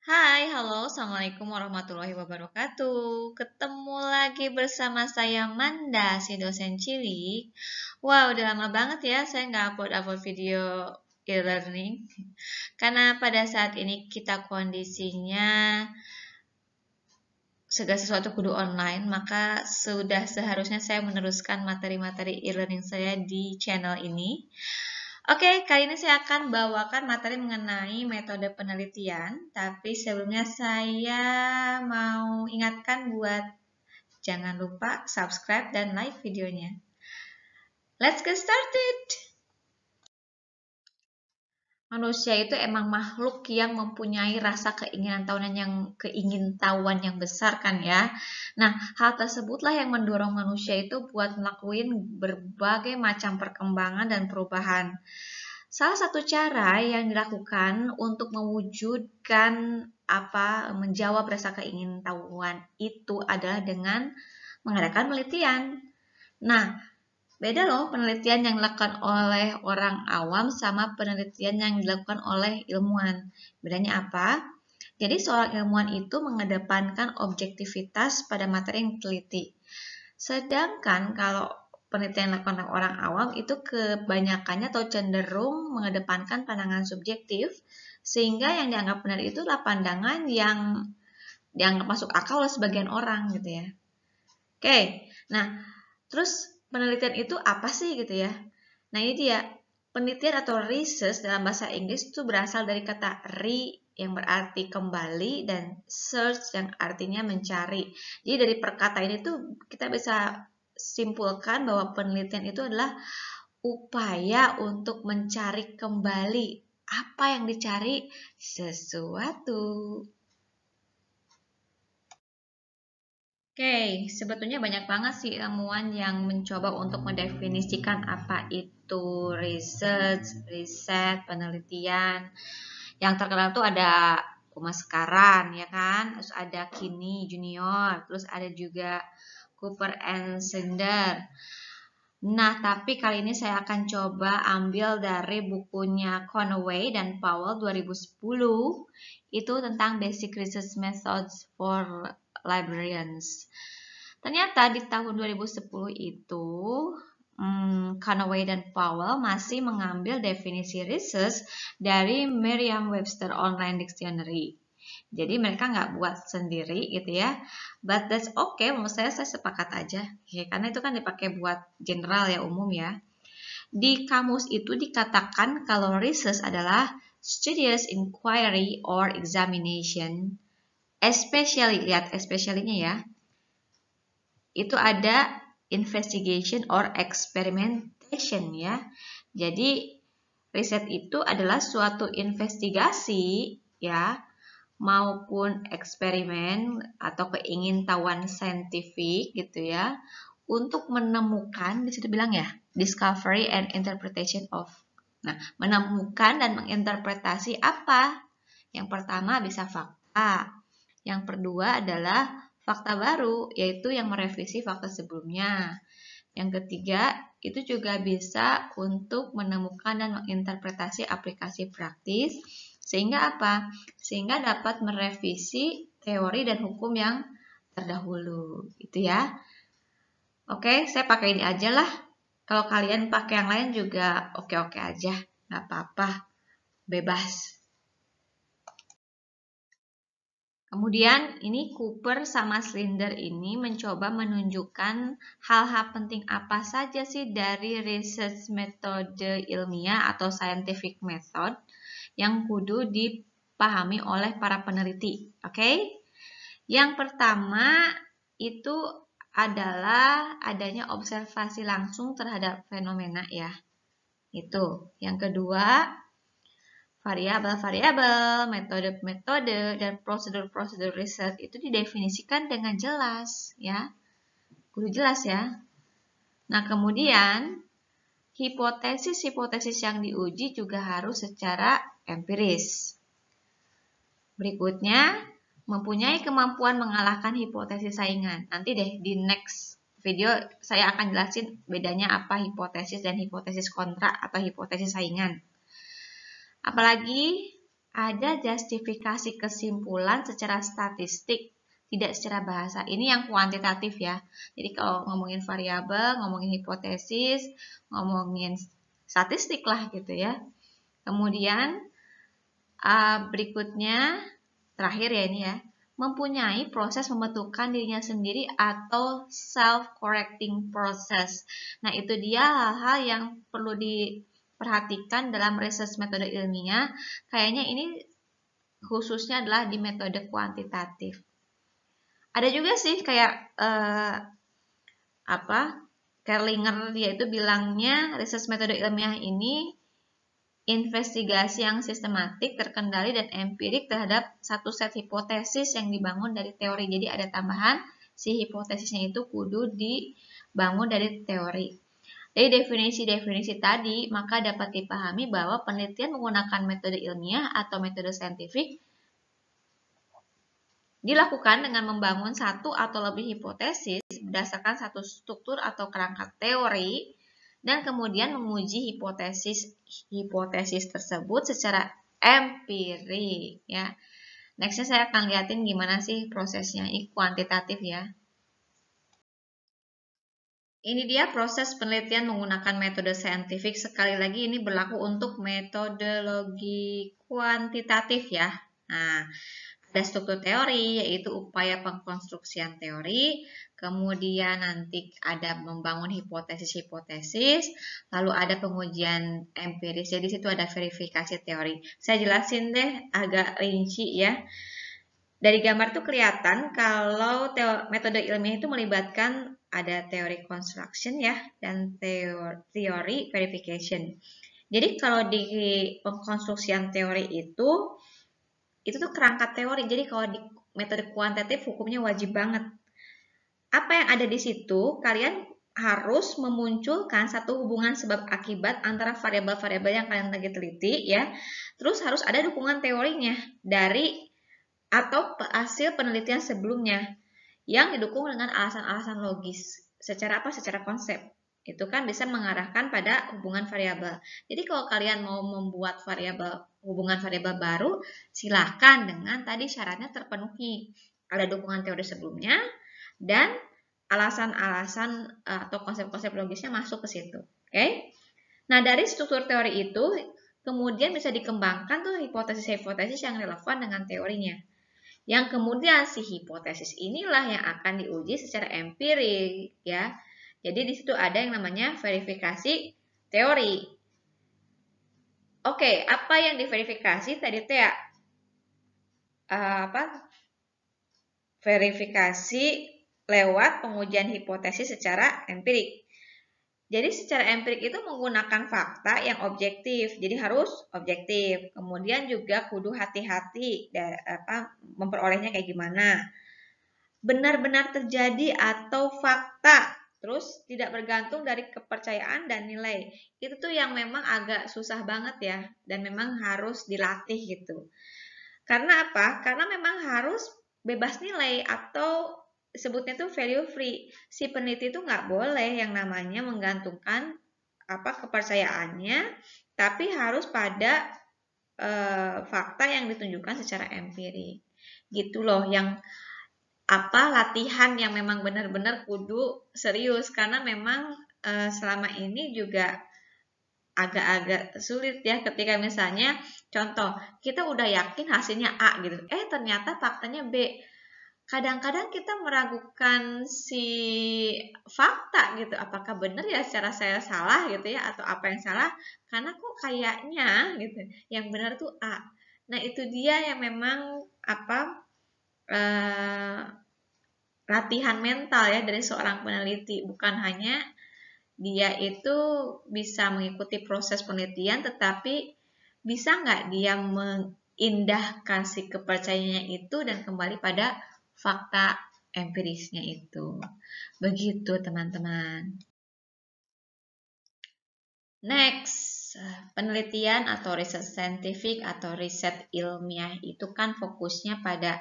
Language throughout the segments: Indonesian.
Hai, halo, Assalamualaikum warahmatullahi wabarakatuh. Ketemu lagi bersama saya Manda, si dosen cilik. Wah, udah lama banget ya saya nggak upload video e-learning. Karena pada saat ini kita kondisinya segala sesuatu kudu online, maka sudah seharusnya saya meneruskan materi-materi e-learning saya di channel ini. Oke, kali ini saya akan bawakan materi mengenai metode penelitian, tapi sebelumnya saya mau ingatkan buat jangan lupa subscribe dan like videonya. Let's get started! Manusia itu emang makhluk yang mempunyai rasa keingintahuan yang besar kan ya. Nah, hal tersebutlah yang mendorong manusia itu buat melakukan berbagai macam perkembangan dan perubahan. Salah satu cara yang dilakukan untuk mewujudkan menjawab rasa keingintahuan itu adalah dengan mengadakan penelitian. Nah, beda loh penelitian yang dilakukan oleh orang awam sama penelitian yang dilakukan oleh ilmuwan. Bedanya apa? Jadi seorang ilmuwan itu mengedepankan objektivitas pada materi yang diteliti. Sedangkan kalau penelitian yang dilakukan oleh orang awam itu kebanyakannya atau cenderung mengedepankan pandangan subjektif, sehingga yang dianggap benar itu adalah pandangan yang dianggap masuk akal oleh sebagian orang gitu ya. Oke, nah terus penelitian itu apa sih gitu ya? Nah ini dia, penelitian atau research dalam bahasa Inggris itu berasal dari kata re yang berarti kembali dan search yang artinya mencari. Jadi dari perkataan ini tuh kita bisa simpulkan bahwa penelitian itu adalah upaya untuk mencari kembali apa yang dicari sesuatu. Oke, sebetulnya banyak banget sih ilmuwan yang mencoba untuk mendefinisikan apa itu research, riset, penelitian. Yang terkenal tuh ada Thomas Karan, ya kan? Terus ada Kinney Junior, terus ada juga Cooper and Sender. Nah, tapi kali ini saya akan coba ambil dari bukunya Conway dan Powell 2010. Itu tentang Basic Research Methods for Librarians. Ternyata di tahun 2010 itu, Conway dan Powell masih mengambil definisi research dari Merriam-Webster Online Dictionary. Jadi mereka nggak buat sendiri gitu ya. But that's okay, menurut saya sepakat aja. Ya, karena itu kan dipakai buat general ya, umum ya. Di kamus itu dikatakan kalau research adalah studious inquiry or examination, especially, lihat especially-nya ya, itu ada investigation or experimentation ya. Jadi riset itu adalah suatu investigasi ya, maupun eksperimen atau keingintahuan saintifik gitu ya, untuk menemukan, di situ bilang ya, discovery and interpretation of. Nah, menemukan dan menginterpretasi apa? Yang pertama bisa fakta. Yang kedua adalah fakta baru, yaitu yang merevisi fakta sebelumnya. Yang ketiga, itu juga bisa untuk menemukan dan menginterpretasi aplikasi praktis, sehingga apa? Sehingga dapat merevisi teori dan hukum yang terdahulu, gitu ya. Oke, saya pakai ini aja lah. Kalau kalian pakai yang lain juga oke-oke aja, nggak apa-apa, bebas. Kemudian ini Cooper sama Slinder ini mencoba menunjukkan hal-hal penting apa saja sih dari research metode ilmiah atau scientific method yang kudu dipahami oleh para peneliti. Oke? Yang pertama itu adalah adanya observasi langsung terhadap fenomena ya. Itu. Yang kedua, variabel-variabel, metode-metode, dan prosedur-prosedur riset itu didefinisikan dengan jelas ya. Kudu jelas ya. Nah, kemudian hipotesis-hipotesis yang diuji juga harus secara empiris. Berikutnya, mempunyai kemampuan mengalahkan hipotesis saingan. Nanti deh di next video saya akan jelasin bedanya apa hipotesis dan hipotesis kontra atau hipotesis saingan. Apalagi ada justifikasi kesimpulan secara statistik, tidak secara bahasa. Ini yang kuantitatif ya. Jadi kalau ngomongin variabel, ngomongin hipotesis, ngomongin statistik lah gitu ya. Kemudian berikutnya, terakhir ya ini ya, mempunyai proses membentukkan dirinya sendiri atau self-correcting process. Nah itu dia hal-hal yang perlu diperhatikan dalam research metode ilmiah. Kayaknya ini khususnya adalah di metode kuantitatif. Ada juga sih kayak Kerlinger dia itu bilangnya research metode ilmiah ini investigasi yang sistematik, terkendali, dan empirik terhadap satu set hipotesis yang dibangun dari teori. Jadi ada tambahan, si hipotesisnya itu kudu dibangun dari teori. Dari definisi-definisi tadi, maka dapat dipahami bahwa penelitian menggunakan metode ilmiah atau metode saintifik dilakukan dengan membangun satu atau lebih hipotesis berdasarkan satu struktur atau kerangka teori, dan kemudian menguji hipotesis tersebut secara empirik ya. Nextnya saya akan lihatin gimana sih prosesnya, ini kuantitatif ya. Ini dia proses penelitian menggunakan metode saintifik. Sekali lagi ini berlaku untuk metodologi kuantitatif ya. Nah, ada struktur teori, yaitu upaya pengkonstruksian teori, kemudian nanti ada membangun hipotesis-hipotesis, lalu ada pengujian empiris, jadi situ ada verifikasi teori. Saya jelasin deh agak rinci ya. Dari gambar tuh kelihatan kalau metode ilmiah itu melibatkan ada teori construction ya, dan teori verification. Jadi kalau di pengkonstruksian teori itu tuh kerangka teori. Jadi kalau di metode kuantitatif hukumnya wajib banget. Apa yang ada di situ, kalian harus memunculkan satu hubungan sebab akibat antara variabel-variabel yang kalian lagi teliti ya. Terus harus ada dukungan teorinya dari atau hasil penelitian sebelumnya yang didukung dengan alasan-alasan logis. Secara apa? Secara konsep. Itu kan bisa mengarahkan pada hubungan variabel. Jadi kalau kalian mau membuat hubungan variabel baru, silahkan dengan tadi syaratnya terpenuhi. Ada dukungan teori sebelumnya dan alasan-alasan atau konsep-konsep logisnya masuk ke situ. Oke? Nah, dari struktur teori itu kemudian bisa dikembangkan tuh hipotesis-hipotesis yang relevan dengan teorinya. Yang kemudian si hipotesis inilah yang akan diuji secara empirik ya. Jadi di situ ada yang namanya verifikasi teori. Oke, apa yang diverifikasi tadi itu ya? Verifikasi lewat pengujian hipotesis secara empirik. Jadi secara empirik itu menggunakan fakta yang objektif, jadi harus objektif. Kemudian juga kudu hati-hati memperolehnya kayak gimana. Benar-benar terjadi atau fakta, terus tidak bergantung dari kepercayaan dan nilai. Itu tuh yang memang agak susah banget ya, dan memang harus dilatih gitu. Karena apa? Karena memang harus bebas nilai atau sebutnya tuh value free. Si peneliti itu nggak boleh yang namanya menggantungkan kepercayaannya, tapi harus pada fakta yang ditunjukkan secara empirik. Gitu loh, yang latihan yang memang benar-benar kudu serius, karena memang selama ini juga agak-agak sulit ya ketika misalnya contoh kita udah yakin hasilnya A gitu, ternyata faktanya B. Kadang-kadang kita meragukan si fakta gitu, apakah benar ya secara saya salah gitu ya, atau apa yang salah karena kok kayaknya gitu yang benar tuh A. Nah itu dia yang memang latihan mental ya dari seorang peneliti, bukan hanya dia itu bisa mengikuti proses penelitian, tetapi bisa nggak dia mengindahkan si kepercayaannya itu dan kembali pada fakta empirisnya itu. Begitu teman-teman. Next, penelitian atau riset saintifik atau riset ilmiah itu kan fokusnya pada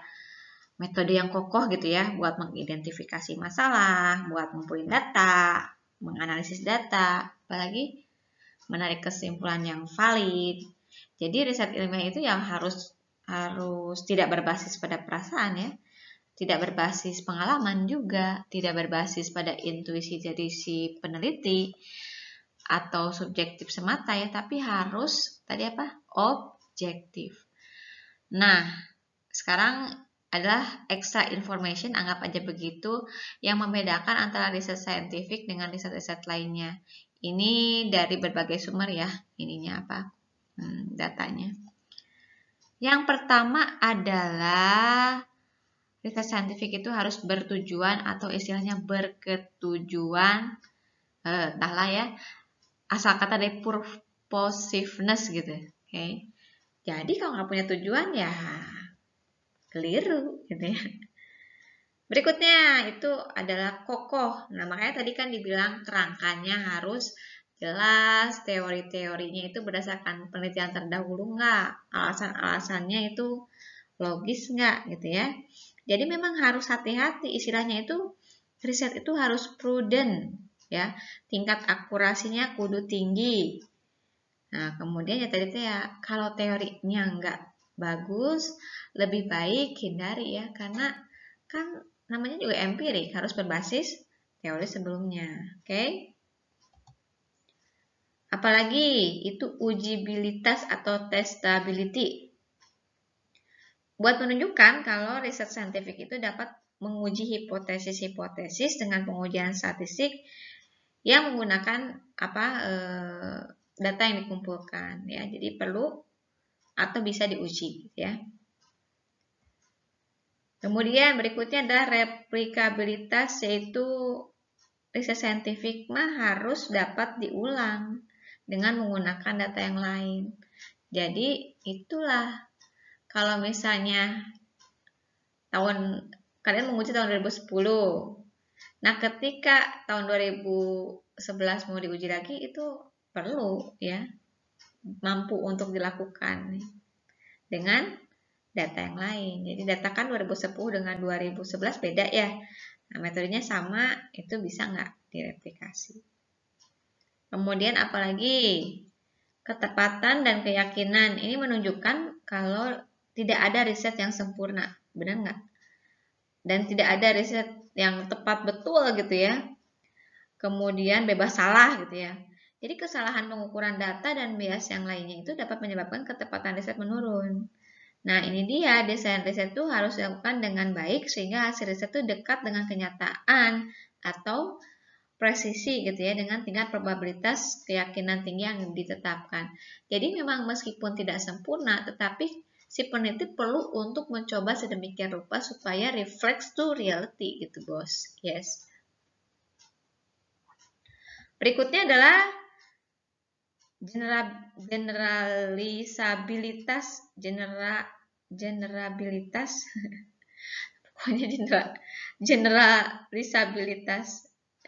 metode yang kokoh gitu ya, buat mengidentifikasi masalah, buat ngumpulin data, menganalisis data, apalagi menarik kesimpulan yang valid. Jadi riset ilmiah itu yang harus tidak berbasis pada perasaan ya, tidak berbasis pengalaman juga, tidak berbasis pada intuisi dari si peneliti atau subjektif semata ya, tapi harus tadi apa? Objektif. Nah, sekarang adalah extra information, anggap aja begitu, yang membedakan antara riset saintifik dengan riset-riset lainnya. Ini dari berbagai sumber ya, ininya apa? Datanya. Yang pertama adalah riset saintifik itu harus bertujuan atau istilahnya berketujuan, entahlah ya, asal kata dari purposiveness gitu, oke? Jadi kalau nggak punya tujuan ya keliru gitu ya. Berikutnya itu adalah kokoh. Nah, makanya tadi kan dibilang kerangkanya harus jelas, teori-teorinya itu berdasarkan penelitian terdahulu nggak, alasan-alasannya itu logis nggak gitu ya. Jadi memang harus hati-hati, istilahnya itu riset itu harus prudent ya, tingkat akurasinya kudu tinggi. Nah, kemudian ya tadi itu ya kalau teorinya nggak bagus, lebih baik hindari ya, karena kan namanya juga empirik, harus berbasis teori sebelumnya. Oke? Apalagi itu ujibilitas atau testability. Buat menunjukkan kalau riset saintifik itu dapat menguji hipotesis-hipotesis dengan pengujian statistik yang menggunakan data yang dikumpulkan ya. Jadi perlu atau bisa diuji ya. Kemudian berikutnya adalah replikabilitas, yaitu riset saintifik harus dapat diulang dengan menggunakan data yang lain. Jadi itulah kalau misalnya kalian menguji tahun 2010. Nah, ketika tahun 2011 mau diuji lagi itu perlu ya mampu untuk dilakukan dengan data yang lain. Jadi data kan 2010 dengan 2011 beda ya. Nah, metodenya sama, itu bisa nggak direplikasi. Kemudian apalagi ketepatan dan keyakinan. Ini menunjukkan kalau tidak ada riset yang sempurna, benar nggak? Dan tidak ada riset yang tepat betul gitu ya. Kemudian bebas salah gitu ya. Jadi kesalahan pengukuran data dan bias yang lainnya itu dapat menyebabkan ketepatan riset menurun. Nah, ini dia, desain riset itu harus dilakukan dengan baik sehingga hasil riset itu dekat dengan kenyataan atau presisi gitu ya, dengan tingkat probabilitas keyakinan tinggi yang ditetapkan. Jadi memang meskipun tidak sempurna, tetapi si peneliti perlu untuk mencoba sedemikian rupa supaya reflects to reality gitu, bos. Yes. Berikutnya adalah generalisabilitas.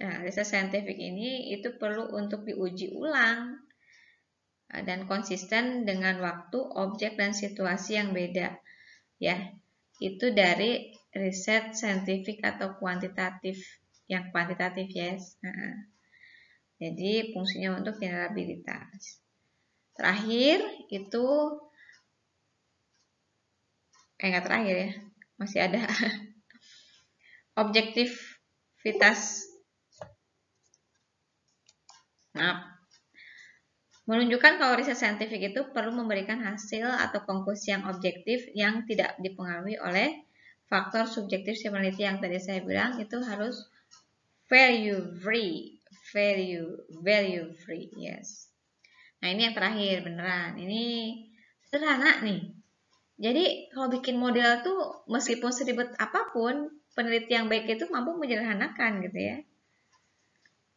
Nah, riset saintifik ini itu perlu untuk diuji ulang dan konsisten dengan waktu, objek, dan situasi yang beda. Ya, itu dari riset saintifik atau kuantitatif, yang kuantitatif yes. Jadi fungsinya untuk generabilitas. Terakhir itu nggak terakhir ya, masih ada objektivitas. Menunjukkan kalau riset saintifik itu perlu memberikan hasil atau konklusi yang objektif yang tidak dipengaruhi oleh faktor subjektif si peneliti yang tadi saya bilang, itu harus value free, yes. Nah, ini yang terakhir beneran. Ini sederhana nih. Jadi kalau bikin model tuh meskipun seribet apapun, peneliti yang baik itu mampu menyederhanakan gitu ya.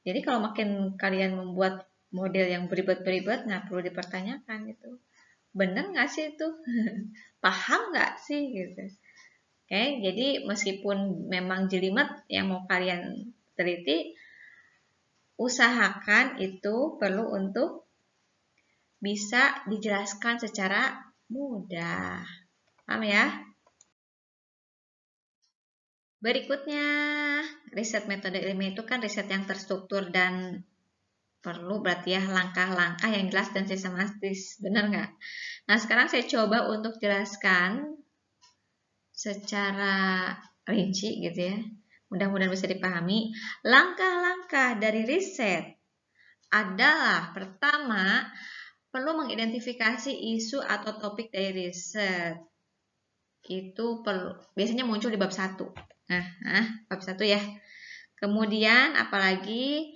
Jadi kalau makin kalian membuat model yang beribet-beribet, nggak perlu dipertanyakan gitu. Bener nggak sih itu? Paham nggak sih gitu? Oke, jadi meskipun memang jelimet yang mau kalian teliti, usahakan itu perlu untuk bisa dijelaskan secara mudah. Paham ya? Berikutnya, riset metode ilmiah itu kan riset yang terstruktur dan Perlu berarti ya langkah-langkah yang jelas dan sistematis, benar nggak? Nah, sekarang saya coba untuk jelaskan secara rinci gitu ya. Mudah-mudahan bisa dipahami. Langkah-langkah dari riset adalah pertama, perlu mengidentifikasi isu atau topik dari riset. Itu biasanya muncul di bab 1. Bab 1 ya. Kemudian apalagi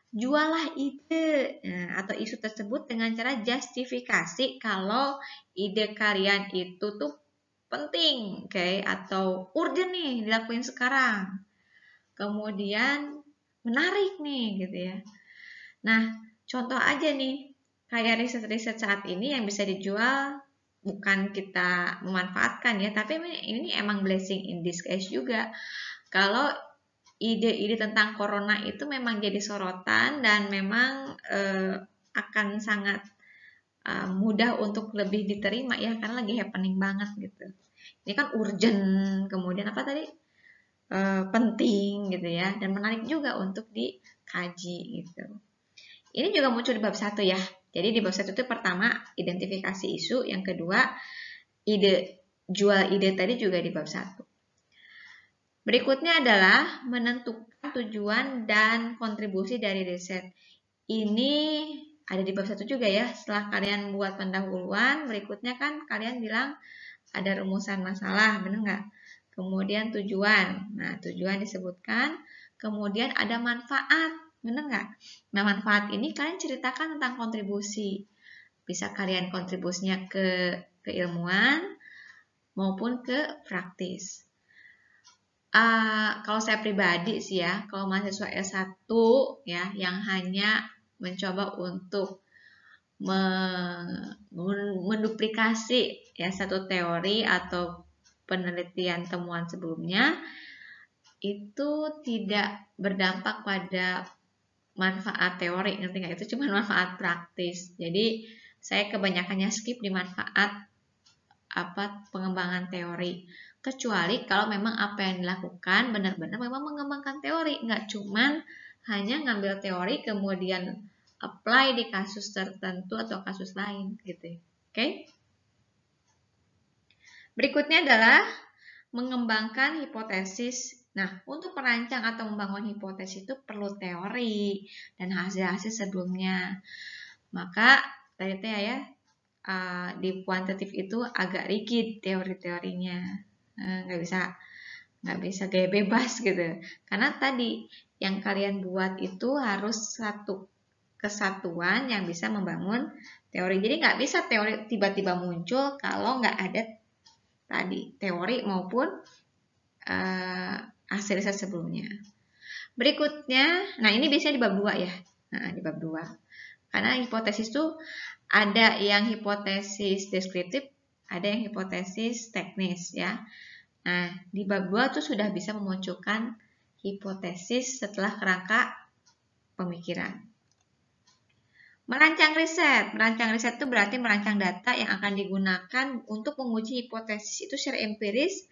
jualah ide atau isu tersebut dengan cara justifikasi kalau ide kalian itu tuh penting, atau urgent nih dilakuin sekarang. Kemudian menarik nih gitu ya. Nah, contoh aja nih, kayak riset-riset saat ini yang bisa dijual bukan kita memanfaatkan ya, tapi ini emang blessing in disguise juga. Kalau ide-ide tentang corona itu memang jadi sorotan dan memang akan sangat mudah untuk lebih diterima ya, karena lagi happening banget gitu. Ini kan urgent, kemudian apa tadi? Penting gitu ya, dan menarik juga untuk dikaji gitu. Ini juga muncul di bab 1 ya. Jadi di bab 1 itu pertama identifikasi isu, yang kedua jual ide tadi juga di bab 1. Berikutnya adalah menentukan tujuan dan kontribusi dari riset. Ini ada di bab 1 juga ya. Setelah kalian buat pendahuluan, berikutnya kan kalian bilang ada rumusan masalah, benar nggak? Kemudian tujuan. Nah, tujuan disebutkan. Kemudian ada manfaat, benar nggak? Nah, manfaat ini kalian ceritakan tentang kontribusi. Bisa kalian kontribusinya ke keilmuan maupun ke praktis. Kalau saya pribadi sih ya, kalau mahasiswa S1 ya yang hanya mencoba untuk menduplikasi ya satu teori atau penelitian temuan sebelumnya, itu tidak berdampak pada manfaat teori, ngerti nggak? Itu cuma manfaat praktis. Jadi saya kebanyakannya skip di manfaat pengembangan teori. Kecuali kalau memang apa yang dilakukan benar-benar memang mengembangkan teori, nggak cuman hanya ngambil teori kemudian apply di kasus tertentu atau kasus lain gitu. Oke? Berikutnya adalah mengembangkan hipotesis. Nah, untuk merancang atau membangun hipotesis itu perlu teori dan hasil-hasil sebelumnya. Maka tadi ya di kuantitatif itu agak rigid teori-teorinya, nggak bisa gaya bebas gitu, karena tadi yang kalian buat itu harus satu kesatuan yang bisa membangun teori. Jadi nggak bisa teori tiba-tiba muncul kalau nggak ada tadi teori maupun hasil riset sebelumnya. Berikutnya, nah ini biasanya di bab 2 ya. Nah, di bab 2. Karena hipotesis itu ada yang hipotesis deskriptif, ada yang hipotesis teknis ya. Nah, di bab 2 tuh sudah bisa memunculkan hipotesis setelah kerangka pemikiran. Merancang riset. Merancang riset itu berarti merancang data yang akan digunakan untuk menguji hipotesis itu secara empiris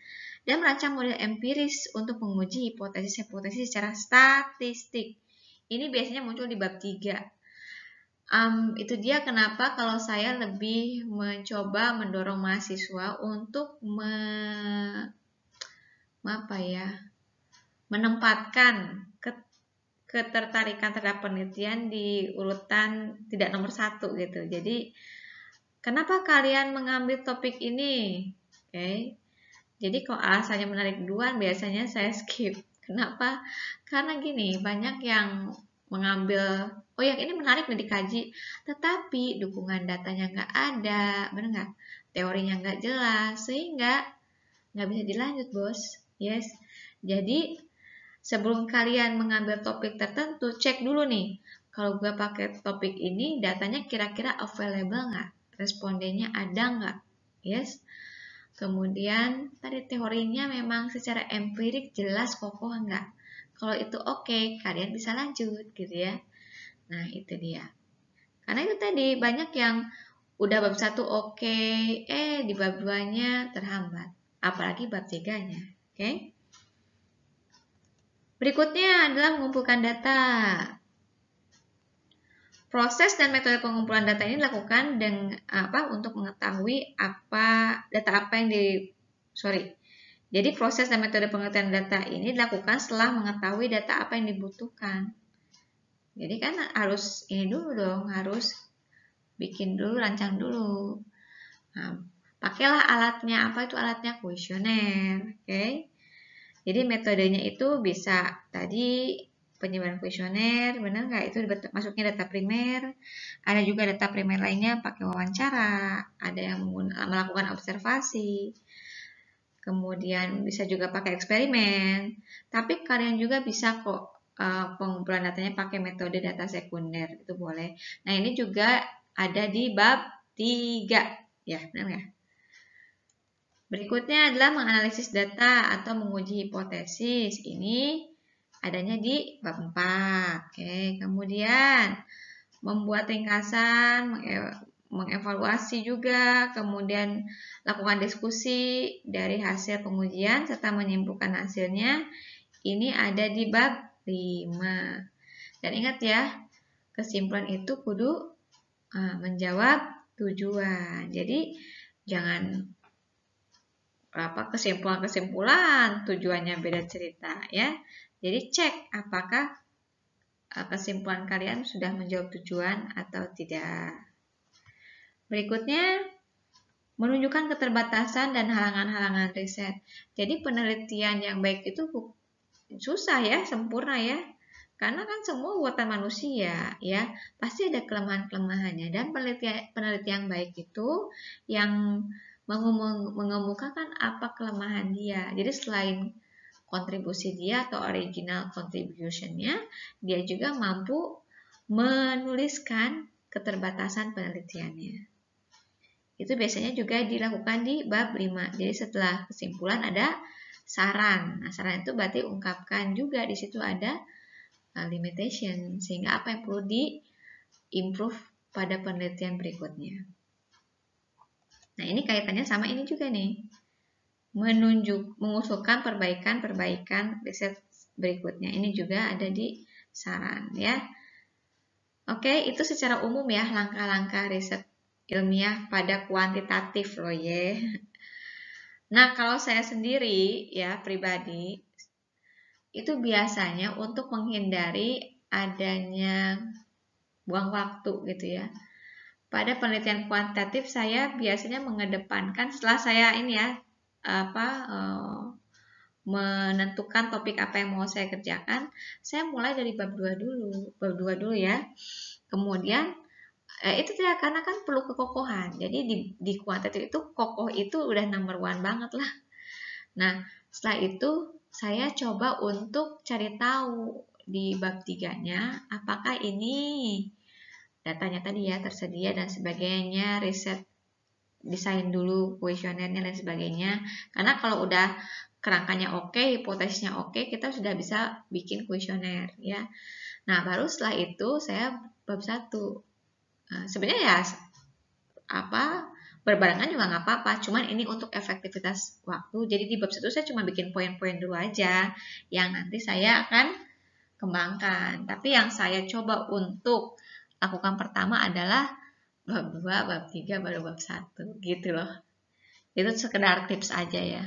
dan merancang model empiris untuk menguji hipotesis-hipotesis secara statistik. Ini biasanya muncul di bab 3. Itu dia kenapa kalau saya lebih mencoba mendorong mahasiswa untuk menempatkan ketertarikan terhadap penelitian di urutan tidak nomor 1 gitu. Jadi kenapa kalian mengambil topik ini? Jadi kalau alasannya menarik duluan biasanya saya skip. Kenapa? Karena gini, banyak yang mengambil, yang ini menarik nih dikaji, tetapi dukungan datanya nggak ada, benar nggak? Teorinya nggak jelas, sehingga nggak bisa dilanjut, bos. Yes. Jadi sebelum kalian mengambil topik tertentu, cek dulu nih. Kalau gue pakai topik ini, datanya kira-kira available nggak? Respondennya ada nggak? Yes. Kemudian tadi teorinya memang secara empirik jelas kokoh nggak? Kalau itu oke, kalian bisa lanjut gitu ya. Nah, itu dia. Karena itu tadi banyak yang udah bab 1 oke, di bab 2-nya terhambat. Apalagi bab 3-nya. Oke? Berikutnya adalah mengumpulkan data. Proses dan metode pengumpulan data ini dilakukan dengan untuk mengetahui data apa yang Jadi proses dan metode pengertian data ini dilakukan setelah mengetahui data apa yang dibutuhkan. Jadi kan harus ini dulu dong, harus bikin dulu, rancang dulu. Nah, pakailah alatnya, apa itu alatnya? Kuesioner, oke? Jadi metodenya itu bisa tadi penyebaran kuesioner, benar nggak? Itu masuknya data primer. Ada juga data primer lainnya pakai wawancara, ada yang melakukan observasi. Kemudian bisa juga pakai eksperimen, tapi kalian juga bisa kok pengumpulan datanya pakai metode data sekunder, itu boleh. Nah, ini juga ada di bab 3, ya, benar nggak? Berikutnya adalah menganalisis data atau menguji hipotesis. Ini adanya di bab 4. Oke, kemudian membuat ringkasan, mengevaluasi juga, kemudian lakukan diskusi dari hasil pengujian serta menyimpulkan hasilnya. Ini ada di bab 5. Dan ingat ya, kesimpulan itu kudu menjawab tujuan. Jadi jangan kesimpulan-kesimpulan tujuannya beda cerita ya. Jadi cek apakah kesimpulan kalian sudah menjawab tujuan atau tidak. Berikutnya, menunjukkan keterbatasan dan halangan-halangan riset. Jadi penelitian yang baik itu susah ya, sempurna ya. Karena kan semua buatan manusia ya, pasti ada kelemahan-kelemahannya. Dan penelitian baik itu yang mengemukakan apa kelemahan dia. Jadi selain kontribusi dia atau original contribution-nya, dia juga mampu menuliskan keterbatasan penelitiannya. Itu biasanya juga dilakukan di bab 5. Jadi setelah kesimpulan ada saran. Nah, saran itu berarti ungkapkan juga di situ ada limitation, sehingga apa yang perlu di-improve pada penelitian berikutnya. Nah, ini kaitannya sama ini juga nih. Mengusulkan perbaikan riset berikutnya. Ini juga ada di saran ya. Oke, itu secara umum ya langkah-langkah riset ilmiah pada kuantitatif loh ya. Nah, kalau saya sendiri ya pribadi itu biasanya untuk menghindari adanya buang waktu gitu ya. Pada penelitian kuantitatif saya biasanya mengedepankan setelah saya ini ya menentukan topik apa yang mau saya kerjakan, saya mulai dari bab 2 dulu ya. Kemudian itu tidak, karena kan perlu kekokohan. Jadi di kuantitatif itu kokoh itu udah number one banget lah. Nah, setelah itu saya coba untuk cari tahu di bab 3-nya apakah ini datanya tadi ya tersedia dan sebagainya, riset desain dulu kuesionernya dan sebagainya. Karena kalau udah kerangkanya oke, hipotesisnya oke, kita sudah bisa bikin kuesioner ya. Nah, baru setelah itu saya bab 1. Sebenarnya ya berbarengan juga nggak apa-apa, cuman ini untuk efektivitas waktu. Jadi di bab 1 saya cuma bikin poin-poin dulu aja yang nanti saya akan kembangkan. Tapi yang saya coba untuk lakukan pertama adalah bab 2, bab 3, baru bab 1 gitu loh. Itu sekedar tips aja ya.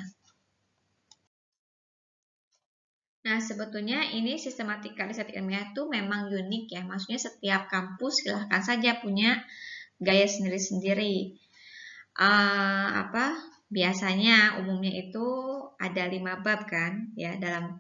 Nah, sebetulnya ini sistematika riset ilmiah itu memang unik ya. Maksudnya setiap kampus silahkan saja punya gaya sendiri-sendiri. Biasanya umumnya itu ada 5 bab kan ya dalam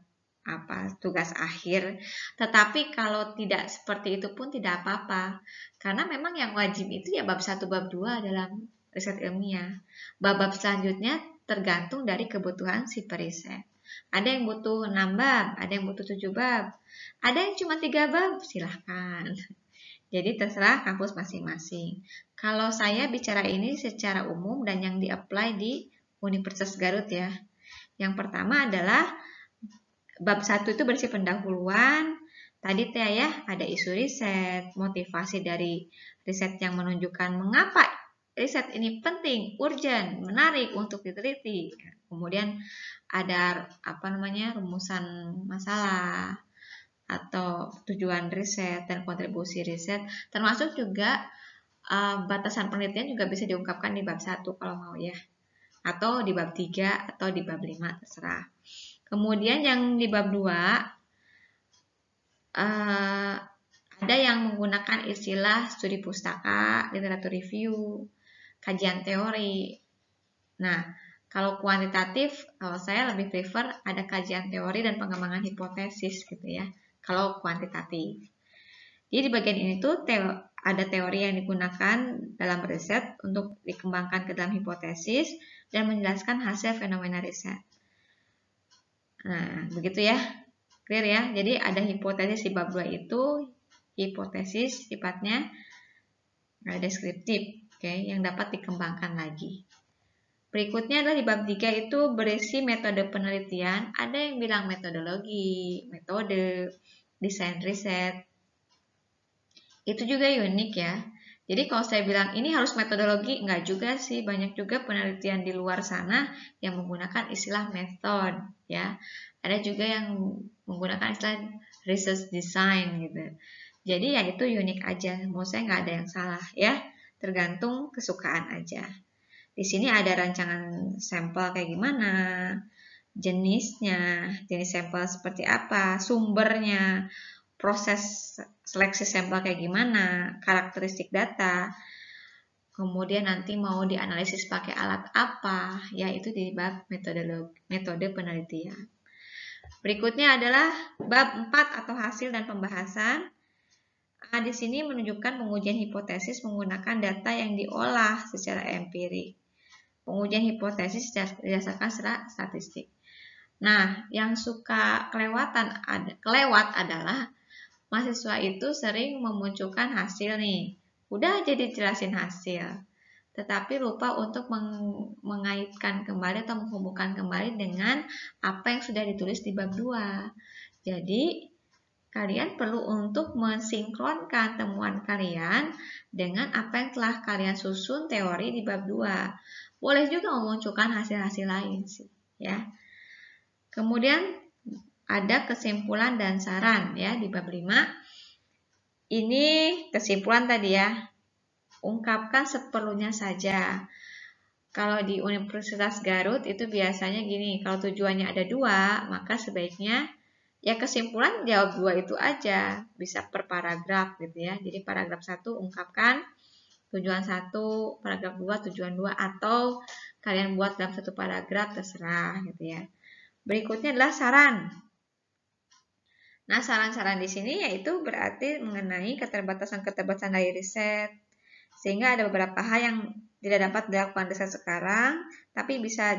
tugas akhir. Tetapi kalau tidak seperti itu pun tidak apa-apa. Karena memang yang wajib itu ya bab 1, bab 2 dalam riset ilmiah. Bab-bab selanjutnya tergantung dari kebutuhan si periset. Ada yang butuh 6 bab, ada yang butuh 7 bab, ada yang cuma 3 bab, silahkan. Jadi terserah kampus masing-masing. Kalau saya bicara ini secara umum dan yang di-apply di Universitas Garut ya. Yang pertama adalah bab 1 itu berisi pendahuluan. Tadi ya ada isu riset, motivasi dari riset yang menunjukkan mengapa riset ini penting, urgent, menarik untuk diteliti. Kemudian ada rumusan masalah. atau tujuan riset dan kontribusi riset, termasuk juga batasan penelitian juga bisa diungkapkan di bab 1 kalau mau ya, atau di bab 3 atau di bab 5 terserah. Kemudian yang di bab 2 ada yang menggunakan istilah studi pustaka, literatur review, kajian teori. Nah, kalau kuantitatif, kalau saya lebih prefer ada kajian teori dan pengembangan hipotesis gitu ya. Kalau kuantitatif. Jadi di bagian ini tuh ada teori yang digunakan dalam riset untuk dikembangkan ke dalam hipotesis dan menjelaskan hasil fenomena riset. Nah, begitu ya. Clear ya? Jadi ada hipotesis di bab 2 itu, hipotesis sifatnya deskriptif, oke, yang dapat dikembangkan lagi. Berikutnya adalah di bab 3 itu berisi metode penelitian. Ada yang bilang metodologi, metode, desain riset. Itu juga unik ya. Jadi kalau saya bilang ini harus metodologi, enggak juga sih. Banyak juga penelitian di luar sana yang menggunakan istilah method ya. Ada juga yang menggunakan istilah research design gitu. Jadi ya itu unik aja. Menurut saya nggak ada yang salah ya. Tergantung kesukaan aja. Di sini ada rancangan sampel kayak gimana, jenisnya, jenis sampel seperti apa, sumbernya, proses seleksi sampel kayak gimana, karakteristik data, kemudian nanti mau dianalisis pakai alat apa, yaitu di bab metode penelitian. Berikutnya adalah bab 4 atau hasil dan pembahasan. Di sini menunjukkan pengujian hipotesis menggunakan data yang diolah secara empirik. Pengujian hipotesis berdasarkan statistik. Nah, yang suka kelewat adalah mahasiswa itu sering memunculkan hasil nih. Udah aja dijelasin hasil. Tetapi lupa untuk mengaitkan kembali atau menghubungkan kembali dengan apa yang sudah ditulis di bab 2. Jadi, kalian perlu untuk mensinkronkan temuan kalian dengan apa yang telah kalian susun teori di bab 2. Boleh juga memunculkan hasil-hasil lain sih, ya. Kemudian ada kesimpulan dan saran ya di bab 5. Ini kesimpulan tadi ya. Ungkapkan seperlunya saja. Kalau di Universitas Garut itu biasanya gini, kalau tujuannya ada 2, maka sebaiknya ya kesimpulan jawab 2 itu aja, bisa per paragraf gitu ya. Jadi paragraf 1 ungkapkan tujuan 1, paragraf 2 tujuan 2, atau kalian buat dalam satu paragraf terserah gitu ya. Berikutnya adalah saran. Nah, saran-saran di sini yaitu berarti mengenai keterbatasan-keterbatasan dari riset. Sehingga ada beberapa hal yang tidak dapat dilakukan riset sekarang, tapi bisa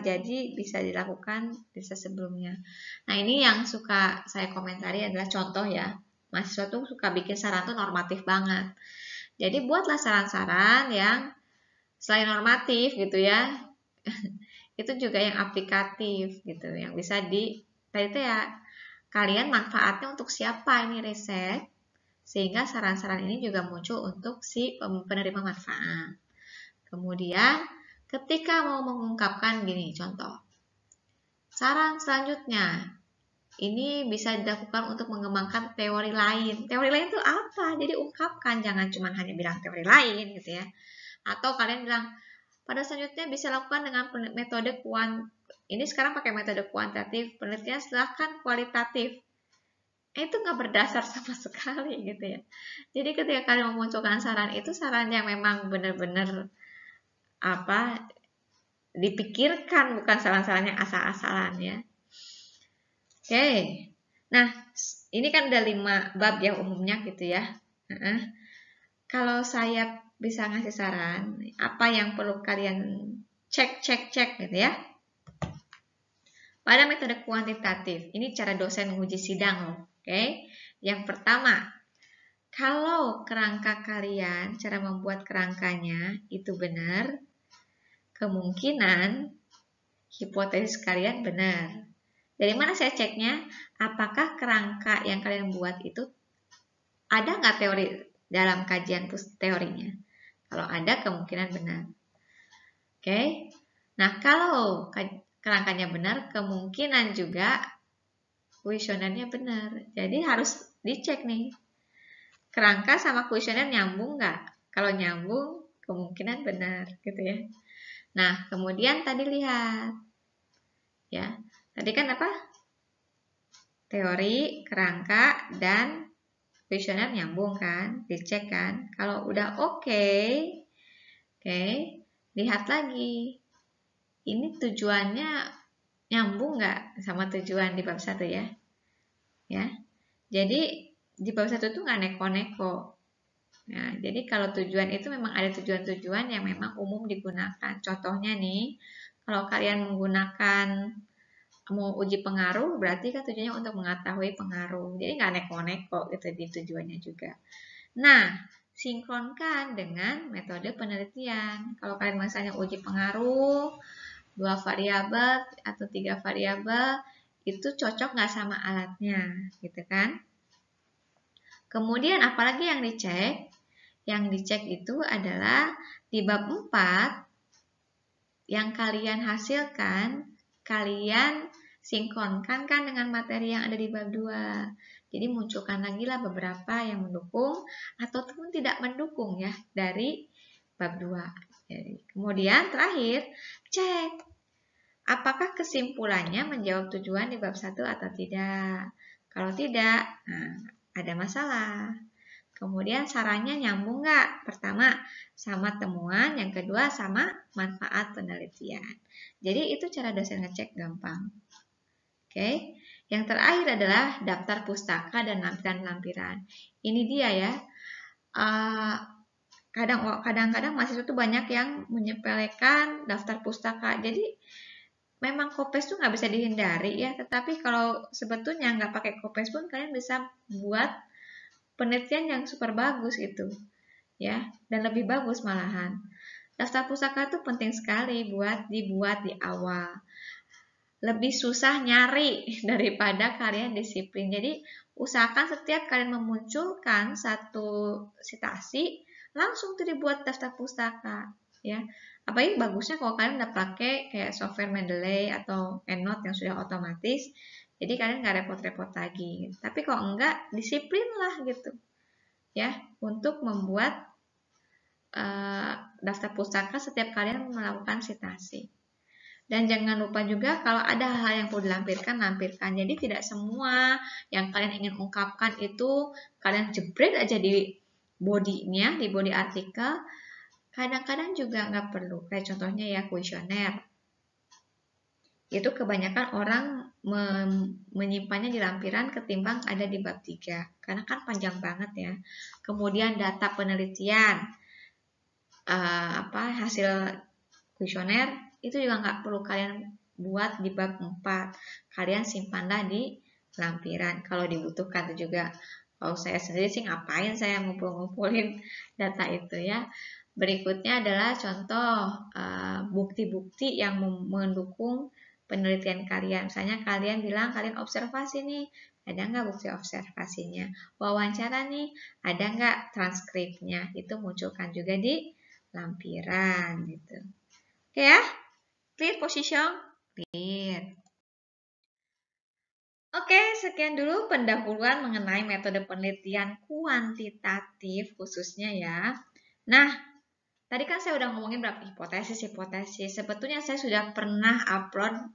dilakukan riset sebelumnya. Nah, ini yang suka saya komentari adalah contoh ya. Mahasiswa tuh suka bikin saran tuh normatif banget. Jadi buatlah saran-saran yang selain normatif gitu ya, itu juga yang aplikatif gitu, yang bisa tadi itu ya, kalian manfaatnya untuk siapa ini riset, sehingga saran-saran ini juga muncul untuk si penerima manfaat. Kemudian ketika mau mengungkapkan gini, contoh. Saran selanjutnya, ini bisa dilakukan untuk mengembangkan teori lain. Teori lain itu apa? Jadi ungkapkan, jangan cuma hanya bilang teori lain gitu ya. Atau kalian bilang, pada selanjutnya bisa lakukan dengan metode ini sekarang pakai metode kuantitatif, penelitian silahkan kualitatif. Itu nggak berdasar sama sekali gitu ya. Jadi ketika kalian memunculkan saran, itu saran yang memang benar-benar dipikirkan, bukan saran-saran yang asal-asalan ya. Oke. Nah, ini kan ada 5 bab ya umumnya gitu ya. Kalau saya bisa ngasih saran, apa yang perlu kalian cek gitu ya. Pada metode kuantitatif, ini cara dosen menguji sidang loh. Oke. Yang pertama, kalau kerangka kalian, cara membuat kerangkanya itu benar, kemungkinan hipotesis kalian benar. Dari mana saya ceknya? Apakah kerangka yang kalian buat itu ada nggak teori dalam kajian teorinya? Kalau ada, kemungkinan benar. Oke. Nah, kalau kerangkanya benar, kemungkinan juga kuesionernya benar. Jadi harus dicek nih, kerangka sama kuesioner nyambung nggak? Kalau nyambung, kemungkinan benar gitu ya. Nah, kemudian tadi lihat, ya, tadi kan apa? Teori, kerangka, dan kuesioner nyambung kan? Dicek kan? Kalau udah oke, lihat lagi. Ini tujuannya nyambung nggak sama tujuan di bab 1 ya? Ya, jadi di bab 1 itu nggak neko-neko. Nah, jadi kalau tujuan itu memang ada tujuan-tujuan yang memang umum digunakan. Contohnya nih, kalau kalian menggunakan mau uji pengaruh, berarti kan tujuannya untuk mengetahui pengaruh. Jadi nggak neko-neko gitu di tujuannya juga. Nah, sinkronkan dengan metode penelitian. Kalau kalian misalnya uji pengaruh, 2 variabel atau 3 variabel, itu cocok nggak sama alatnya, gitu kan? Kemudian apalagi yang dicek? Yang dicek itu adalah di bab 4 yang kalian hasilkan, kalian sinkronkan kan dengan materi yang ada di bab 2. Jadi munculkan lagi lah beberapa yang mendukung ataupun tidak mendukung ya dari bab 2. Jadi, kemudian terakhir, cek apakah kesimpulannya menjawab tujuan di bab 1 atau tidak. Kalau tidak, nah, ada masalah. Kemudian sarannya nyambung nggak? Pertama, sama temuan. Yang kedua, sama manfaat penelitian. Jadi itu cara dosen ngecek gampang. Oke. Yang terakhir adalah daftar pustaka dan lampiran-lampiran. Ini dia ya. Kadang-kadang mahasiswa tuh banyak yang menyepelekan daftar pustaka. Jadi memang kopes tuh nggak bisa dihindari ya. Tetapi kalau sebetulnya nggak pakai kopes pun kalian bisa buat penelitian yang super bagus gitu ya, dan lebih bagus malahan. Daftar pustaka itu penting sekali buat dibuat di awal. Lebih susah nyari daripada kalian disiplin. Jadi usahakan setiap kalian memunculkan satu citasi, langsung tuh dibuat daftar pustaka ya. Apalagi bagusnya kalau kalian udah pakai kayak software Mendeley atau EndNote yang sudah otomatis, jadi kalian nggak repot-repot lagi. Tapi kalau enggak, disiplin lah gitu ya untuk membuat daftar pustaka setiap kalian melakukan citasi. Dan jangan lupa juga kalau ada hal yang perlu dilampirkan, lampirkan. Jadi tidak semua yang kalian ingin ungkapkan itu kalian jebret aja di body-nya, di body artikel. Kadang-kadang juga nggak perlu. Kayak contohnya ya kuesioner. Itu kebanyakan orang menyimpannya di lampiran ketimbang ada di bab 3. Karena kan panjang banget ya. Kemudian data penelitian. Hasil kuesioner itu juga nggak perlu kalian buat di bab 4. Kalian simpanlah di lampiran kalau dibutuhkan juga. Kalau saya sendiri sih ngapain saya ngumpulin data itu ya. Berikutnya adalah contoh bukti-bukti yang mendukung penelitian kalian. Misalnya kalian bilang kalian observasi nih, ada nggak bukti observasinya? Wawancara nih, ada nggak transkripnya? Itu munculkan juga di lampiran gitu. Oke ya? Clear position? Clear. Oke, sekian dulu pendahuluan mengenai metode penelitian kuantitatif khususnya ya. Nah, tadi kan saya udah ngomongin berapa hipotesis. Sebetulnya saya sudah pernah upload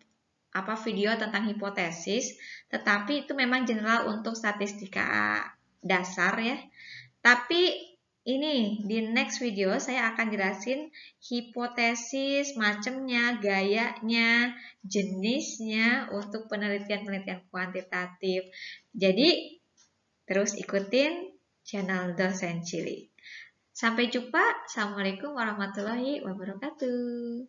video tentang hipotesis, tetapi itu memang general untuk statistika dasar ya. Tapi ini di next video saya akan jelasin hipotesis, macamnya, gayanya, jenisnya untuk penelitian-penelitian kuantitatif. Jadi terus ikutin channel Dosen Cilik. Sampai jumpa. Assalamualaikum warahmatullahi wabarakatuh.